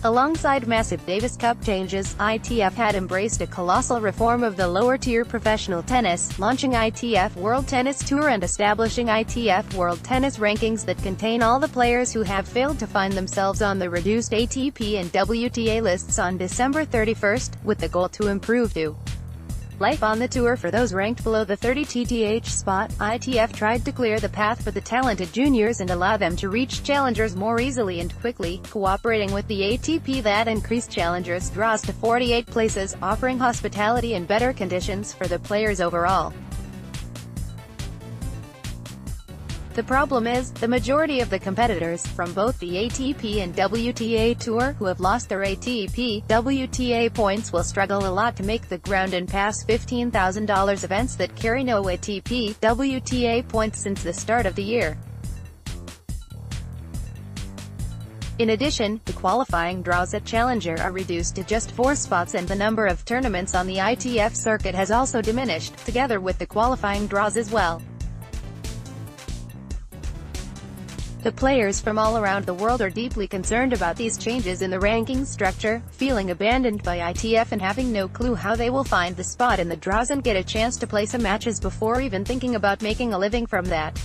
Alongside massive Davis Cup changes, ITF had embraced a colossal reform of the lower-tier professional tennis, launching ITF World Tennis Tour and establishing ITF World Tennis Rankings that contain all the players who have failed to find themselves on the reduced ATP and WTA lists on December 31st, with the goal to improve life on the tour for those ranked below the 30 TTH spot. ITF tried to clear the path for the talented juniors and allow them to reach challengers more easily and quickly, cooperating with the ATP that increased challengers' draws to 48 places, offering hospitality and better conditions for the players overall. The problem is, the majority of the competitors, from both the ATP and WTA Tour, who have lost their ATP, WTA points will struggle a lot to make the ground and pass $15,000 events that carry no ATP, WTA points since the start of the year. In addition, the qualifying draws at Challenger are reduced to just 4 spots and the number of tournaments on the ITF circuit has also diminished, together with the qualifying draws as well. The players from all around the world are deeply concerned about these changes in the ranking structure, feeling abandoned by ITF and having no clue how they will find the spot in the draws and get a chance to play some matches before even thinking about making a living from that.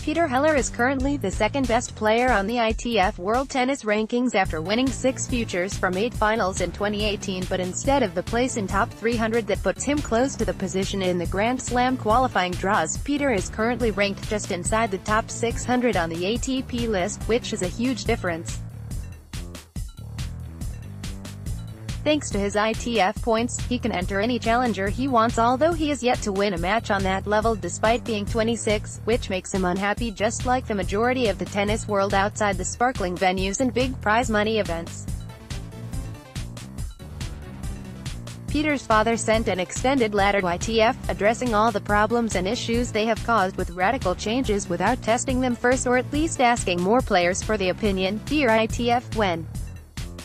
Peter Heller is currently the second-best player on the ITF World Tennis Rankings after winning 6 futures from 8 finals in 2018, but instead of the place in top 300 that puts him close to the position in the Grand Slam qualifying draws, Peter is currently ranked just inside the top 600 on the ATP list, which is a huge difference. Thanks to his ITF points, he can enter any challenger he wants, although he is yet to win a match on that level despite being 26, which makes him unhappy just like the majority of the tennis world outside the sparkling venues and big prize money events. Peter's father sent an extended letter to ITF, addressing all the problems and issues they have caused with radical changes without testing them first, or at least asking more players for the opinion. Dear ITF, when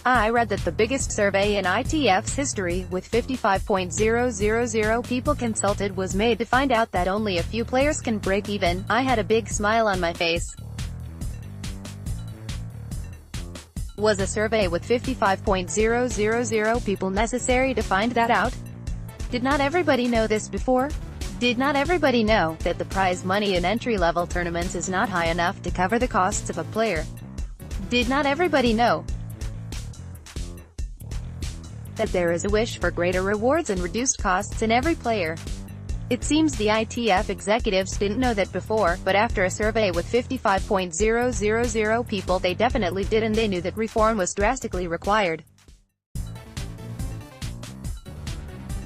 I read that the biggest survey in ITF's history, with 55,000 people consulted, was made to find out that only a few players can break even, I had a big smile on my face. Was a survey with 55,000 people necessary to find that out? Did not everybody know this before? Did not everybody know that the prize money in entry-level tournaments is not high enough to cover the costs of a player? Did not everybody know that there is a wish for greater rewards and reduced costs in every player? It seems the ITF executives didn't know that before, but after a survey with 55,000 people, they definitely did, and they knew that reform was drastically required.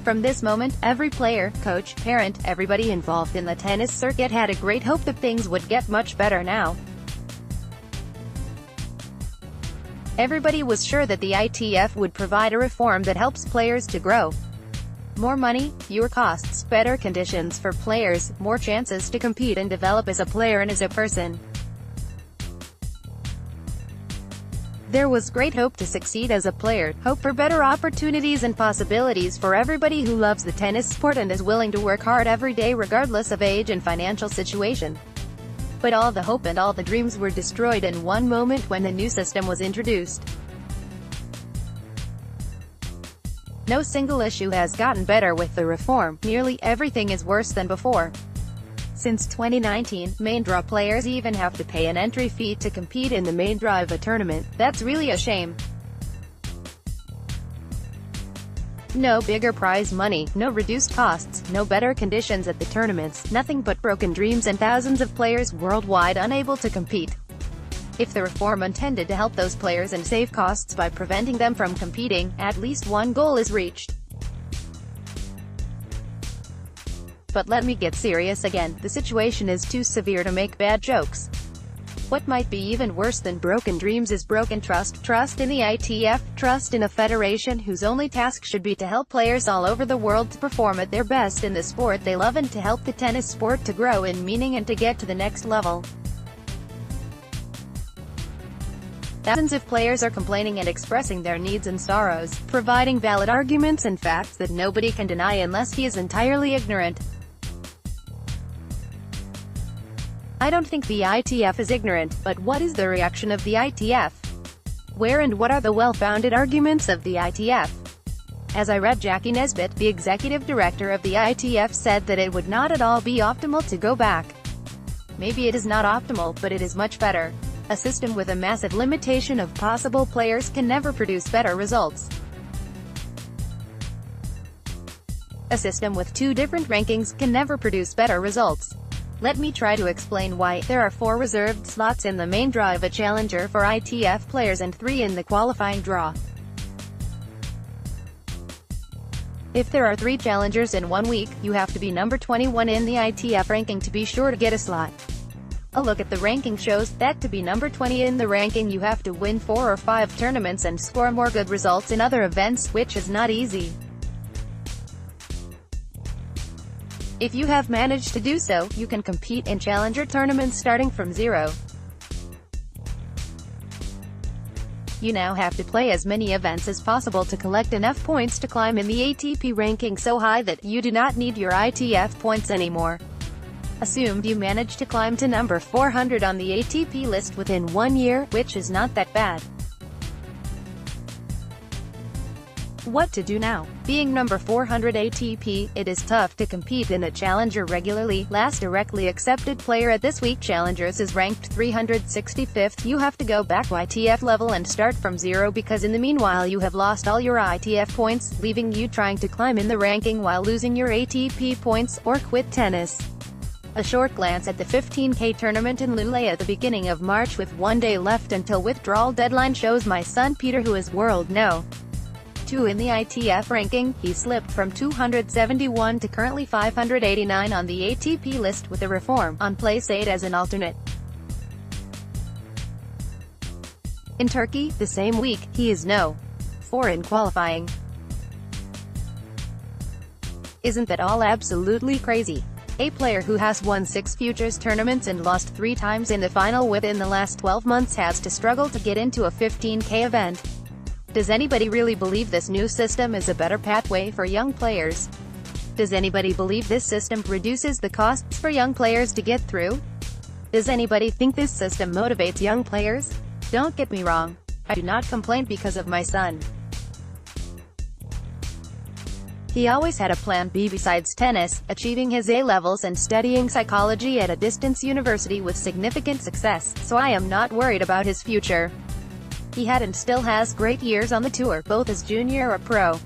From this moment, every player, coach, parent, everybody involved in the tennis circuit had a great hope that things would get much better now. Everybody was sure that the ITF would provide a reform that helps players to grow. More money, fewer costs, better conditions for players, more chances to compete and develop as a player and as a person. There was great hope to succeed as a player, hope for better opportunities and possibilities for everybody who loves the tennis sport and is willing to work hard every day regardless of age and financial situation. But all the hope and all the dreams were destroyed in one moment when the new system was introduced. No single issue has gotten better with the reform, nearly everything is worse than before. Since 2019, main draw players even have to pay an entry fee to compete in the main draw of a tournament. That's really a shame. No bigger prize money, no reduced costs, no better conditions at the tournaments, nothing but broken dreams and thousands of players worldwide unable to compete. If the reform intended to help those players and save costs by preventing them from competing, at least one goal is reached. But let me get serious again, the situation is too severe to make bad jokes. What might be even worse than broken dreams is broken trust. Trust in the ITF, trust in a federation whose only task should be to help players all over the world to perform at their best in the sport they love and to help the tennis sport to grow in meaning and to get to the next level. Thousands of players are complaining and expressing their needs and sorrows, providing valid arguments and facts that nobody can deny unless he is entirely ignorant. I don't think the ITF is ignorant, but what is the reaction of the ITF? Where and what are the well-founded arguments of the ITF? As I read, Jackie Nesbitt, the executive director of the ITF, said that it would not at all be optimal to go back. Maybe it is not optimal, but it is much better. A system with a massive limitation of possible players can never produce better results. A system with 2 different rankings can never produce better results. Let me try to explain why. There are 4 reserved slots in the main draw of a challenger for ITF players and 3 in the qualifying draw. If there are 3 challengers in 1 week, you have to be number 21 in the ITF ranking to be sure to get a slot. A look at the ranking shows that to be number 20 in the ranking you have to win 4 or 5 tournaments and score more good results in other events, which is not easy. If you have managed to do so, you can compete in challenger tournaments starting from 0. You now have to play as many events as possible to collect enough points to climb in the ATP ranking so high that you do not need your ITF points anymore. Assumed you manage to climb to number 400 on the ATP list within 1 year, which is not that bad. What to do now? Being number 400 ATP, it is tough to compete in a challenger regularly. Last directly accepted player at this week's challengers is ranked 365th. You have to go back to ITF level and start from 0 because in the meanwhile you have lost all your ITF points, leaving you trying to climb in the ranking while losing your ATP points, or quit tennis. A short glance at the 15K tournament in Lille at the beginning of March with 1 day left until withdrawal deadline shows my son Peter, who is world no. 2 in the ITF ranking, he slipped from 271 to currently 589 on the ATP list with a reform on place 8 as an alternate. In Turkey, the same week, he is no. 4 in qualifying. Isn't that all absolutely crazy? A player who has won 6 futures tournaments and lost 3 times in the final within the last 12 months has to struggle to get into a 15K event. Does anybody really believe this new system is a better pathway for young players? Does anybody believe this system reduces the costs for young players to get through? Does anybody think this system motivates young players? Don't get me wrong. I do not complain because of my son. He always had a plan B besides tennis, achieving his A-levels and studying psychology at a distance university with significant success, so I am not worried about his future. He had and still has great years on the tour, both as junior or pro.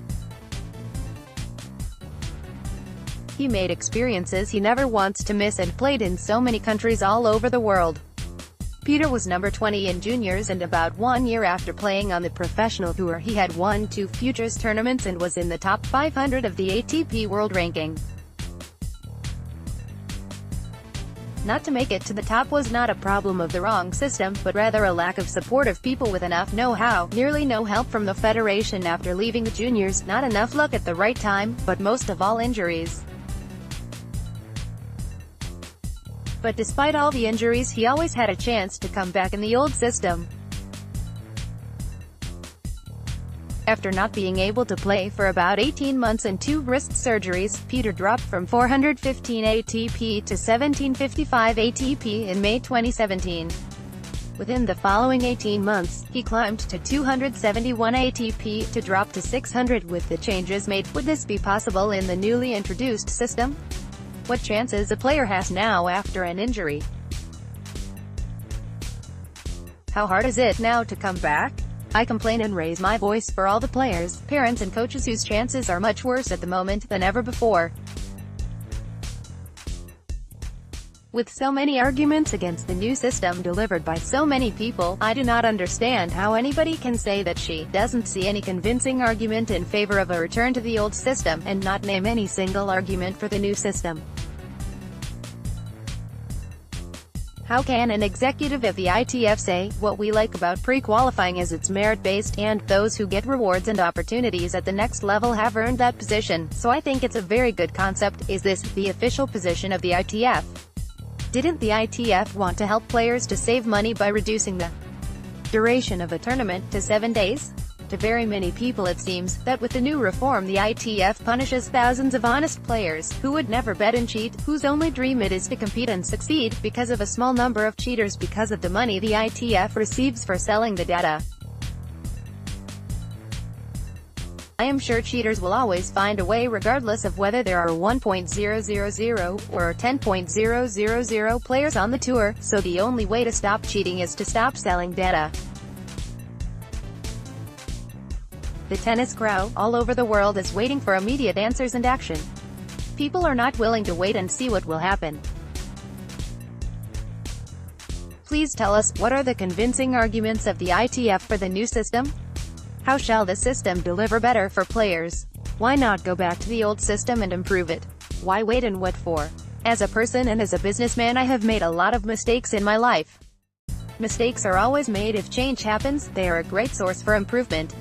He made experiences he never wants to miss and played in so many countries all over the world. Peter was number 20 in juniors, and about 1 year after playing on the professional tour he had won 2 futures tournaments and was in the top 500 of the ATP World Ranking. Not to make it to the top was not a problem of the wrong system, but rather a lack of supportive people with enough know-how, nearly no help from the federation after leaving the juniors, not enough luck at the right time, but most of all injuries. But despite all the injuries he always had a chance to come back in the old system. After not being able to play for about 18 months and 2 wrist surgeries, Peter dropped from 415 ATP to 1755 ATP in May 2017. Within the following 18 months, he climbed to 271 ATP to drop to 600 with the changes made. Would this be possible in the newly introduced system? What chances a player has now after an injury? How hard is it now to come back? I complain and raise my voice for all the players, parents and coaches whose chances are much worse at the moment than ever before. With so many arguments against the new system delivered by so many people, I do not understand how anybody can say that she doesn't see any convincing argument in favor of a return to the old system, and not name any single argument for the new system. How can an executive of the ITF say, what we like about pre-qualifying is it's merit-based, and those who get rewards and opportunities at the next level have earned that position, so I think it's a very good concept. Is this the official position of the ITF? Didn't the ITF want to help players to save money by reducing the duration of a tournament to 7 days? To very many people it seems that with the new reform the ITF punishes thousands of honest players, who would never bet and cheat, whose only dream it is to compete and succeed, because of a small number of cheaters because of the money the ITF receives for selling the data. I am sure cheaters will always find a way regardless of whether there are 1.000 or 10.000 players on the tour, so the only way to stop cheating is to stop selling data. The tennis crowd, all over the world, is waiting for immediate answers and action. People are not willing to wait and see what will happen. Please tell us, what are the convincing arguments of the ITF for the new system? How shall the system deliver better for players? Why not go back to the old system and improve it? Why wait and what for? As a person and as a businessman, I have made a lot of mistakes in my life. Mistakes are always made. If change happens, they are a great source for improvement.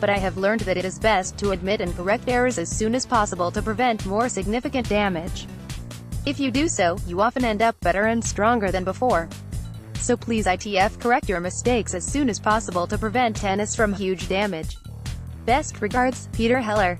But I have learned that it is best to admit and correct errors as soon as possible to prevent more significant damage. If you do so, you often end up better and stronger than before. So please ITF, correct your mistakes as soon as possible to prevent tennis from huge damage. Best regards, Peter Heller.